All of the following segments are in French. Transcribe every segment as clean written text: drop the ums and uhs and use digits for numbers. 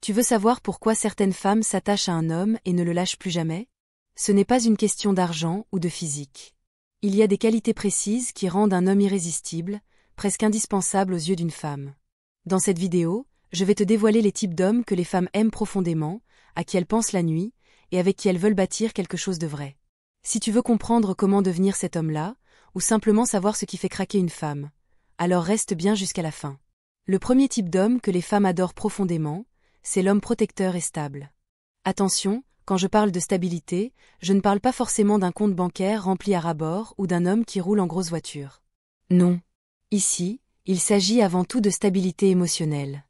Tu veux savoir pourquoi certaines femmes s'attachent à un homme et ne le lâchent plus jamais? Ce n'est pas une question d'argent ou de physique. Il y a des qualités précises qui rendent un homme irrésistible, presque indispensable aux yeux d'une femme. Dans cette vidéo, je vais te dévoiler les types d'hommes que les femmes aiment profondément, à qui elles pensent la nuit, et avec qui elles veulent bâtir quelque chose de vrai. Si tu veux comprendre comment devenir cet homme-là, ou simplement savoir ce qui fait craquer une femme, alors reste bien jusqu'à la fin. Le premier type d'homme que les femmes adorent profondément, c'est l'homme protecteur et stable. Attention, quand je parle de stabilité, je ne parle pas forcément d'un compte bancaire rempli à ras-bord ou d'un homme qui roule en grosse voiture. Non. Ici, il s'agit avant tout de stabilité émotionnelle.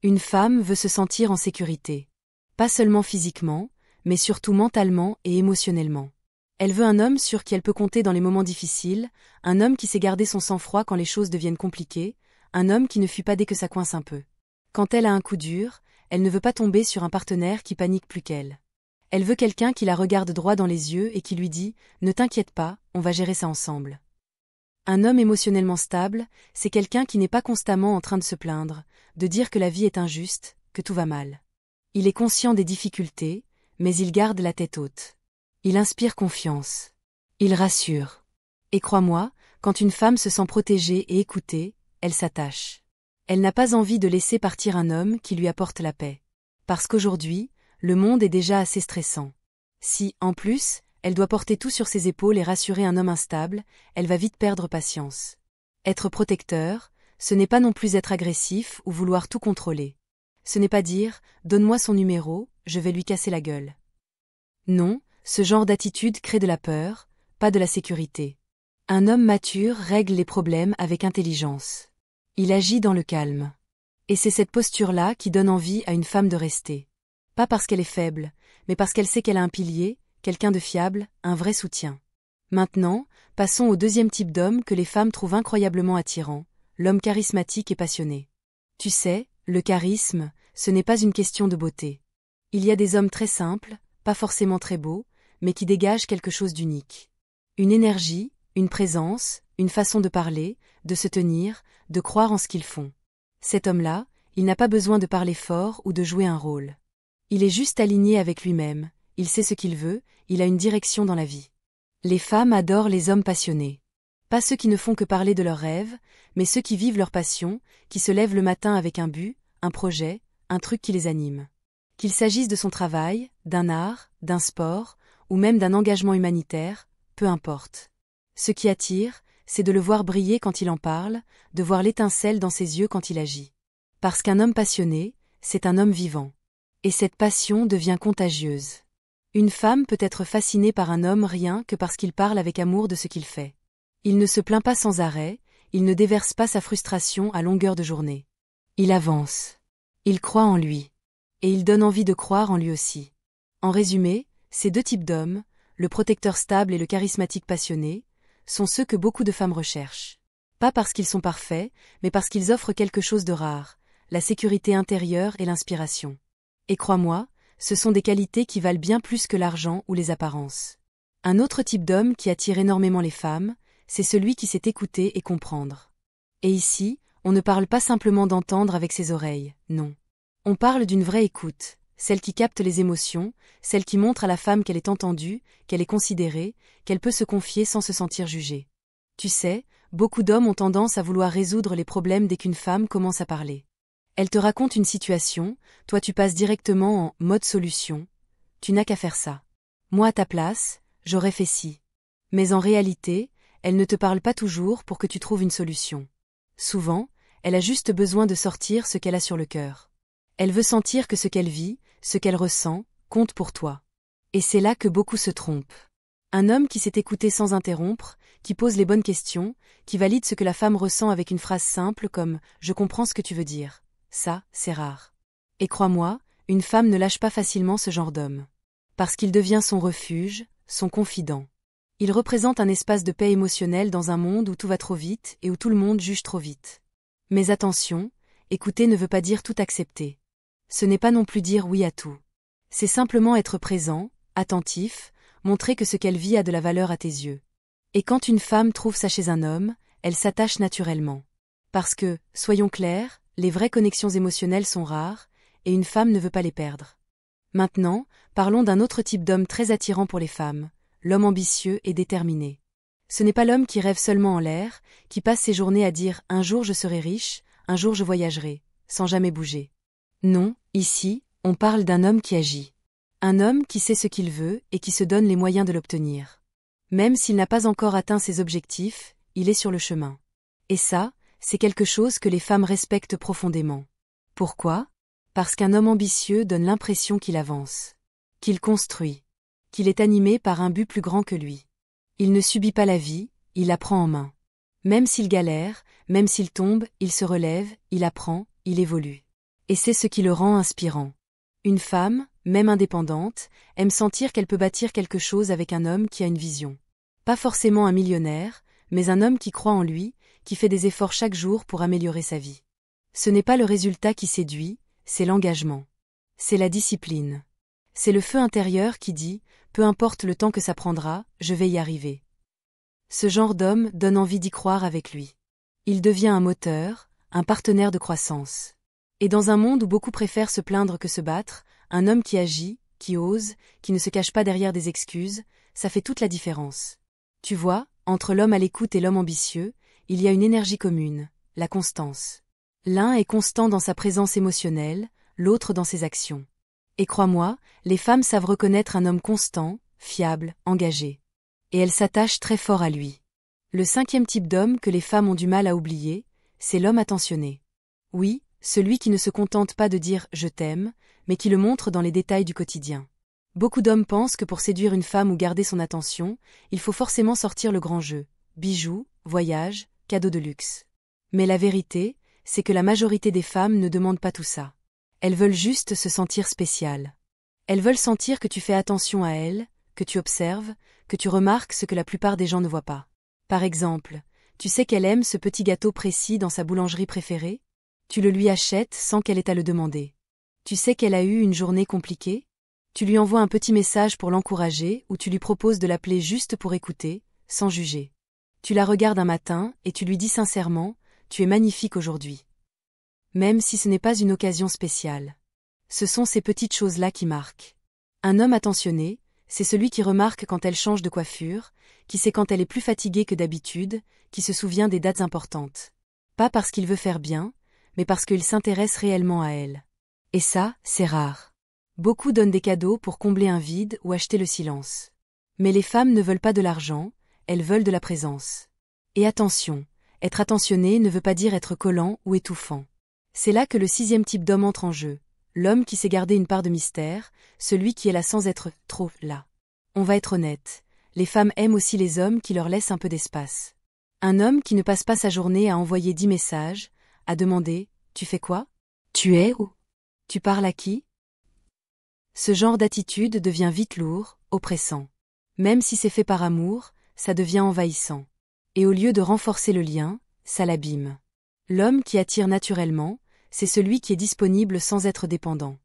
Une femme veut se sentir en sécurité. Pas seulement physiquement, mais surtout mentalement et émotionnellement. Elle veut un homme sur qui elle peut compter dans les moments difficiles, un homme qui sait garder son sang-froid quand les choses deviennent compliquées, un homme qui ne fuit pas dès que ça coince un peu. Quand elle a un coup dur, elle ne veut pas tomber sur un partenaire qui panique plus qu'elle. Elle veut quelqu'un qui la regarde droit dans les yeux et qui lui dit « Ne t'inquiète pas, on va gérer ça ensemble ». Un homme émotionnellement stable, c'est quelqu'un qui n'est pas constamment en train de se plaindre, de dire que la vie est injuste, que tout va mal. Il est conscient des difficultés, mais il garde la tête haute. Il inspire confiance. Il rassure. Et crois-moi, quand une femme se sent protégée et écoutée, elle s'attache. Elle n'a pas envie de laisser partir un homme qui lui apporte la paix. Parce qu'aujourd'hui, le monde est déjà assez stressant. Si, en plus, elle doit porter tout sur ses épaules et rassurer un homme instable, elle va vite perdre patience. Être protecteur, ce n'est pas non plus être agressif ou vouloir tout contrôler. Ce n'est pas dire « Donne-moi son numéro, je vais lui casser la gueule ». Non, ce genre d'attitude crée de la peur, pas de la sécurité. Un homme mature règle les problèmes avec intelligence. Il agit dans le calme. Et c'est cette posture-là qui donne envie à une femme de rester. Pas parce qu'elle est faible, mais parce qu'elle sait qu'elle a un pilier, quelqu'un de fiable, un vrai soutien. Maintenant, passons au deuxième type d'homme que les femmes trouvent incroyablement attirant, l'homme charismatique et passionné. Tu sais, le charisme, ce n'est pas une question de beauté. Il y a des hommes très simples, pas forcément très beaux, mais qui dégagent quelque chose d'unique. Une énergie, une présence, une façon de parler, de se tenir, de croire en ce qu'ils font. Cet homme-là, il n'a pas besoin de parler fort ou de jouer un rôle. Il est juste aligné avec lui-même, il sait ce qu'il veut, il a une direction dans la vie. Les femmes adorent les hommes passionnés. Pas ceux qui ne font que parler de leurs rêves, mais ceux qui vivent leur passion, qui se lèvent le matin avec un but, un projet, un truc qui les anime. Qu'il s'agisse de son travail, d'un art, d'un sport, ou même d'un engagement humanitaire, peu importe. Ce qui attire, c'est de le voir briller quand il en parle, de voir l'étincelle dans ses yeux quand il agit. Parce qu'un homme passionné, c'est un homme vivant. Et cette passion devient contagieuse. Une femme peut être fascinée par un homme rien que parce qu'il parle avec amour de ce qu'il fait. Il ne se plaint pas sans arrêt, il ne déverse pas sa frustration à longueur de journée. Il avance. Il croit en lui. Et il donne envie de croire en lui aussi. En résumé, ces deux types d'hommes, le protecteur stable et le charismatique passionné, sont ceux que beaucoup de femmes recherchent. Pas parce qu'ils sont parfaits, mais parce qu'ils offrent quelque chose de rare, la sécurité intérieure et l'inspiration. Et crois-moi, ce sont des qualités qui valent bien plus que l'argent ou les apparences. Un autre type d'homme qui attire énormément les femmes, c'est celui qui sait écouter et comprendre. Et ici, on ne parle pas simplement d'entendre avec ses oreilles, non. On parle d'une vraie écoute, celle qui capte les émotions, celle qui montre à la femme qu'elle est entendue, qu'elle est considérée, qu'elle peut se confier sans se sentir jugée. Tu sais, beaucoup d'hommes ont tendance à vouloir résoudre les problèmes dès qu'une femme commence à parler. Elle te raconte une situation, toi tu passes directement en mode solution. Tu n'as qu'à faire ça. Moi à ta place, j'aurais fait ci. Mais en réalité, elle ne te parle pas toujours pour que tu trouves une solution. Souvent, elle a juste besoin de sortir ce qu'elle a sur le cœur. Elle veut sentir que ce qu'elle vit, ce qu'elle ressent, compte pour toi. Et c'est là que beaucoup se trompent. Un homme qui sait écouter sans interrompre, qui pose les bonnes questions, qui valide ce que la femme ressent avec une phrase simple comme « Je comprends ce que tu veux dire ». Ça, c'est rare. Et crois-moi, une femme ne lâche pas facilement ce genre d'homme. Parce qu'il devient son refuge, son confident. Il représente un espace de paix émotionnelle dans un monde où tout va trop vite et où tout le monde juge trop vite. Mais attention, écouter ne veut pas dire tout accepter. Ce n'est pas non plus dire oui à tout. C'est simplement être présent, attentif, montrer que ce qu'elle vit a de la valeur à tes yeux. Et quand une femme trouve ça chez un homme, elle s'attache naturellement. Parce que, soyons clairs, les vraies connexions émotionnelles sont rares, et une femme ne veut pas les perdre. Maintenant, parlons d'un autre type d'homme très attirant pour les femmes, l'homme ambitieux et déterminé. Ce n'est pas l'homme qui rêve seulement en l'air, qui passe ses journées à dire « un jour je serai riche, un jour je voyagerai », sans jamais bouger. Non, ici, on parle d'un homme qui agit. Un homme qui sait ce qu'il veut et qui se donne les moyens de l'obtenir. Même s'il n'a pas encore atteint ses objectifs, il est sur le chemin. Et ça, c'est quelque chose que les femmes respectent profondément. Pourquoi ? Parce qu'un homme ambitieux donne l'impression qu'il avance, qu'il construit, qu'il est animé par un but plus grand que lui. Il ne subit pas la vie, il la prend en main. Même s'il galère, même s'il tombe, il se relève, il apprend, il évolue. Et c'est ce qui le rend inspirant. Une femme, même indépendante, aime sentir qu'elle peut bâtir quelque chose avec un homme qui a une vision. Pas forcément un millionnaire, mais un homme qui croit en lui, qui fait des efforts chaque jour pour améliorer sa vie. Ce n'est pas le résultat qui séduit, c'est l'engagement. C'est la discipline. C'est le feu intérieur qui dit « peu importe le temps que ça prendra, je vais y arriver ». Ce genre d'homme donne envie d'y croire avec lui. Il devient un moteur, un partenaire de croissance. Et dans un monde où beaucoup préfèrent se plaindre que se battre, un homme qui agit, qui ose, qui ne se cache pas derrière des excuses, ça fait toute la différence. Tu vois, entre l'homme à l'écoute et l'homme ambitieux, il y a une énergie commune, la constance. L'un est constant dans sa présence émotionnelle, l'autre dans ses actions. Et crois-moi, les femmes savent reconnaître un homme constant, fiable, engagé. Et elles s'attachent très fort à lui. Le 5e type d'homme que les femmes ont du mal à oublier, c'est l'homme attentionné. Oui, celui qui ne se contente pas de dire « je t'aime », mais qui le montre dans les détails du quotidien. Beaucoup d'hommes pensent que pour séduire une femme ou garder son attention, il faut forcément sortir le grand jeu, bijoux, voyages, cadeaux de luxe. Mais la vérité, c'est que la majorité des femmes ne demandent pas tout ça. Elles veulent juste se sentir spéciales. Elles veulent sentir que tu fais attention à elles, que tu observes, que tu remarques ce que la plupart des gens ne voient pas. Par exemple, tu sais qu'elle aime ce petit gâteau précis dans sa boulangerie préférée ? Tu le lui achètes sans qu'elle ait à le demander. Tu sais qu'elle a eu une journée compliquée ? Tu lui envoies un petit message pour l'encourager ou tu lui proposes de l'appeler juste pour écouter, sans juger. Tu la regardes un matin et tu lui dis sincèrement « tu es magnifique aujourd'hui ». Même si ce n'est pas une occasion spéciale. Ce sont ces petites choses-là qui marquent. Un homme attentionné, c'est celui qui remarque quand elle change de coiffure, qui sait quand elle est plus fatiguée que d'habitude, qui se souvient des dates importantes. Pas parce qu'il veut faire bien, mais parce qu'il s'intéresse réellement à elle. Et ça, c'est rare. Beaucoup donnent des cadeaux pour combler un vide ou acheter le silence. Mais les femmes ne veulent pas de l'argent, elles veulent de la présence. Et attention, être attentionné ne veut pas dire être collant ou étouffant. C'est là que le 6e type d'homme entre en jeu, l'homme qui sait garder une part de mystère, celui qui est là sans être trop là. On va être honnête, les femmes aiment aussi les hommes qui leur laissent un peu d'espace. Un homme qui ne passe pas sa journée à envoyer 10 messages, à demander « tu fais quoi ? Tu es où ? Tu parles à qui ?» Ce genre d'attitude devient vite lourd, oppressant. Même si c'est fait par amour, ça devient envahissant. Et au lieu de renforcer le lien, ça l'abîme. L'homme qui attire naturellement, c'est celui qui est disponible sans être dépendant.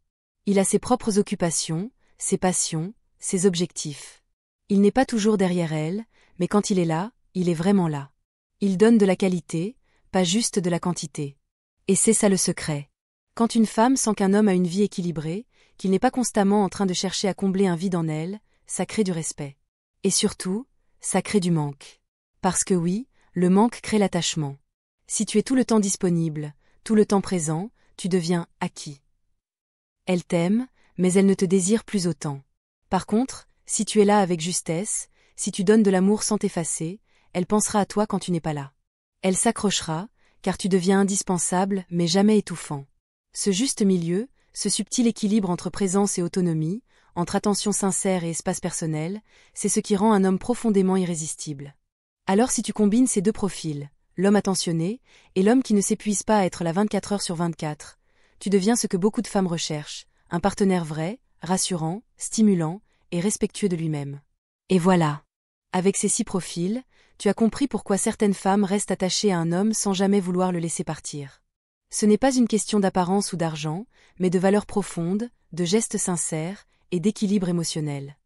Il a ses propres occupations, ses passions, ses objectifs. Il n'est pas toujours derrière elle, mais quand il est là, il est vraiment là. Il donne de la qualité, pas juste de la quantité. Et c'est ça le secret. Quand une femme sent qu'un homme a une vie équilibrée, qu'il n'est pas constamment en train de chercher à combler un vide en elle, ça crée du respect. Et surtout, ça crée du manque. Parce que oui, le manque crée l'attachement. Si tu es tout le temps disponible, tout le temps présent, tu deviens acquis. Elle t'aime, mais elle ne te désire plus autant. Par contre, si tu es là avec justesse, si tu donnes de l'amour sans t'effacer, elle pensera à toi quand tu n'es pas là. Elle s'accrochera, car tu deviens indispensable mais jamais étouffant. Ce juste milieu, ce subtil équilibre entre présence et autonomie, entre attention sincère et espace personnel, c'est ce qui rend un homme profondément irrésistible. Alors si tu combines ces deux profils, l'homme attentionné et l'homme qui ne s'épuise pas à être là 24 heures sur 24, tu deviens ce que beaucoup de femmes recherchent, un partenaire vrai, rassurant, stimulant et respectueux de lui-même. Et voilà. Avec ces 6 profils, tu as compris pourquoi certaines femmes restent attachées à un homme sans jamais vouloir le laisser partir. Ce n'est pas une question d'apparence ou d'argent, mais de valeurs profondes, de gestes sincères et d'équilibre émotionnel.